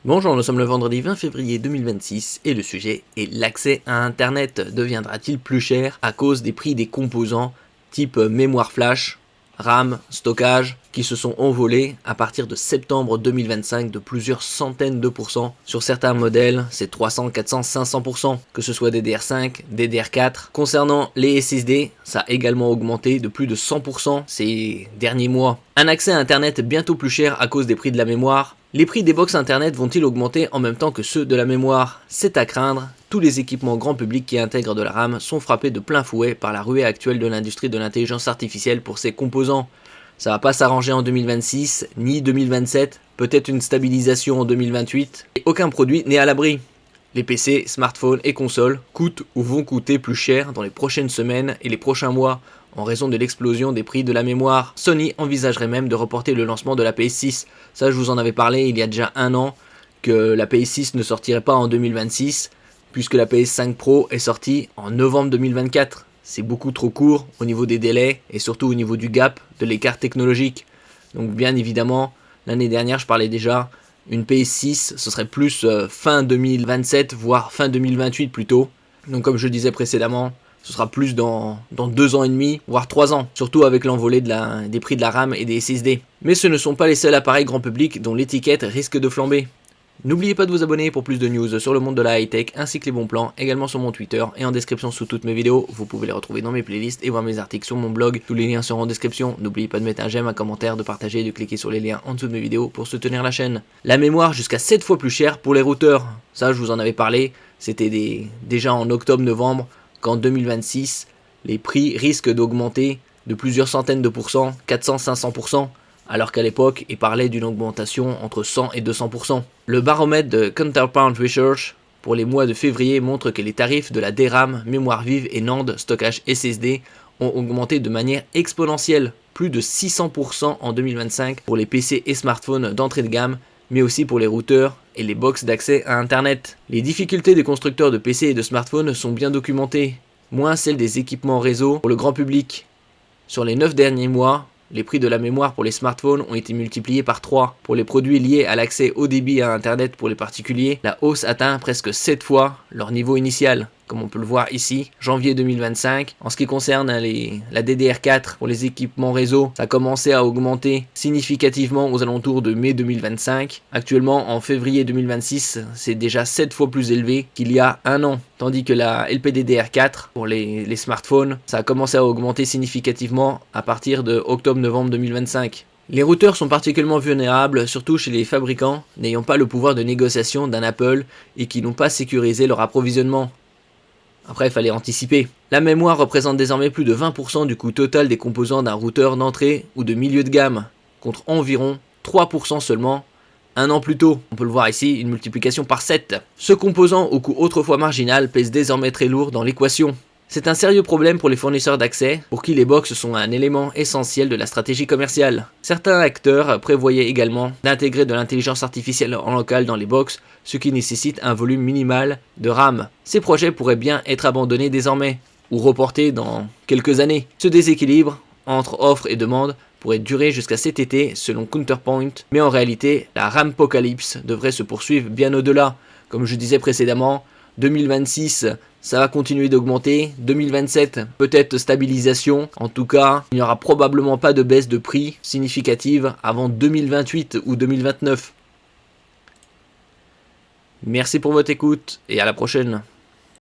Bonjour, nous sommes le vendredi 20 février 2026 et le sujet est l'accès à Internet deviendra-t-il plus cher à cause des prix des composants type mémoire flash, RAM, stockage qui se sont envolés à partir de septembre 2025 de plusieurs centaines de pourcents. Sur certains modèles, c'est 300, 400, 500%, que ce soit DDR5, DDR4. Concernant les SSD, ça a également augmenté de plus de 100% ces derniers mois. Un accès à Internet bientôt plus cher à cause des prix de la mémoire. Les prix des box internet vont-ils augmenter en même temps que ceux de la mémoire? C'est à craindre. Tous les équipements grand public qui intègrent de la RAM sont frappés de plein fouet par la ruée actuelle de l'industrie de l'intelligence artificielle pour ses composants. Ça va pas s'arranger en 2026, ni 2027, peut-être une stabilisation en 2028, et aucun produit n'est à l'abri. Les PC, smartphones et consoles coûtent ou vont coûter plus cher dans les prochaines semaines et les prochains mois, en raison de l'explosion des prix de la mémoire. Sony envisagerait même de reporter le lancement de la PS6. Ça, je vous en avais parlé il y a déjà un an, que la PS6 ne sortirait pas en 2026, puisque la PS5 Pro est sortie en novembre 2024. C'est beaucoup trop court au niveau des délais et surtout au niveau du gap, de l'écart technologique. Donc bien évidemment, l'année dernière, je parlais déjà, une PS6, ce serait plus fin 2027, voire fin 2028 plutôt. Donc comme je disais précédemment, ce sera plus dans 2 ans et demi, voire 3 ans, surtout avec l'envolée des prix de la RAM et des SSD. Mais ce ne sont pas les seuls appareils grand public dont l'étiquette risque de flamber. N'oubliez pas de vous abonner pour plus de news sur le monde de la high-tech ainsi que les bons plans, également sur mon Twitter et en description sous toutes mes vidéos. Vous pouvez les retrouver dans mes playlists et voir mes articles sur mon blog. Tous les liens seront en description. N'oubliez pas de mettre un j'aime, un commentaire, de partager et de cliquer sur les liens en dessous de mes vidéos pour soutenir la chaîne. La mémoire jusqu'à 7 fois plus chère pour les routeurs. Ça, je vous en avais parlé. C'était déjà en octobre-novembre qu'en 2026, les prix risquent d'augmenter de plusieurs centaines de pourcents, 400-500%. Alors qu'à l'époque, il parlait d'une augmentation entre 100 et 200%. Le baromètre de Counterpoint Research pour les mois de février montre que les tarifs de la DRAM, mémoire vive et NAND, stockage SSD, ont augmenté de manière exponentielle, plus de 600% en 2025 pour les PC et smartphones d'entrée de gamme, mais aussi pour les routeurs et les box d'accès à Internet. Les difficultés des constructeurs de PC et de smartphones sont bien documentées, moins celles des équipements réseau pour le grand public. Sur les 9 derniers mois, les prix de la mémoire pour les smartphones ont été multipliés par 3. Pour les produits liés à l'accès haut débit à Internet pour les particuliers, la hausse atteint presque 7 fois leur niveau initial, comme on peut le voir ici, janvier 2025. En ce qui concerne la DDR4 pour les équipements réseau, ça a commencé à augmenter significativement aux alentours de mai 2025. Actuellement, en février 2026, c'est déjà 7 fois plus élevé qu'il y a un an. Tandis que la LPDDR4 pour les smartphones, ça a commencé à augmenter significativement à partir de octobre-novembre 2025. Les routeurs sont particulièrement vulnérables, surtout chez les fabricants n'ayant pas le pouvoir de négociation d'un Apple et qui n'ont pas sécurisé leur approvisionnement. Après, il fallait anticiper. La mémoire représente désormais plus de 20% du coût total des composants d'un routeur d'entrée ou de milieu de gamme, contre environ 3% seulement un an plus tôt. On peut le voir ici, une multiplication par 7. Ce composant au coût autrefois marginal pèse désormais très lourd dans l'équation. C'est un sérieux problème pour les fournisseurs d'accès, pour qui les box sont un élément essentiel de la stratégie commerciale. Certains acteurs prévoyaient également d'intégrer de l'intelligence artificielle en local dans les box, ce qui nécessite un volume minimal de RAM. Ces projets pourraient bien être abandonnés désormais, ou reportés dans quelques années. Ce déséquilibre entre offre et demande pourrait durer jusqu'à cet été selon Counterpoint, mais en réalité, la RAM-pocalypse devrait se poursuivre bien au-delà. Comme je disais précédemment, 2026, ça va continuer d'augmenter. 2027, peut-être stabilisation. En tout cas, il n'y aura probablement pas de baisse de prix significative avant 2028 ou 2029. Merci pour votre écoute et à la prochaine.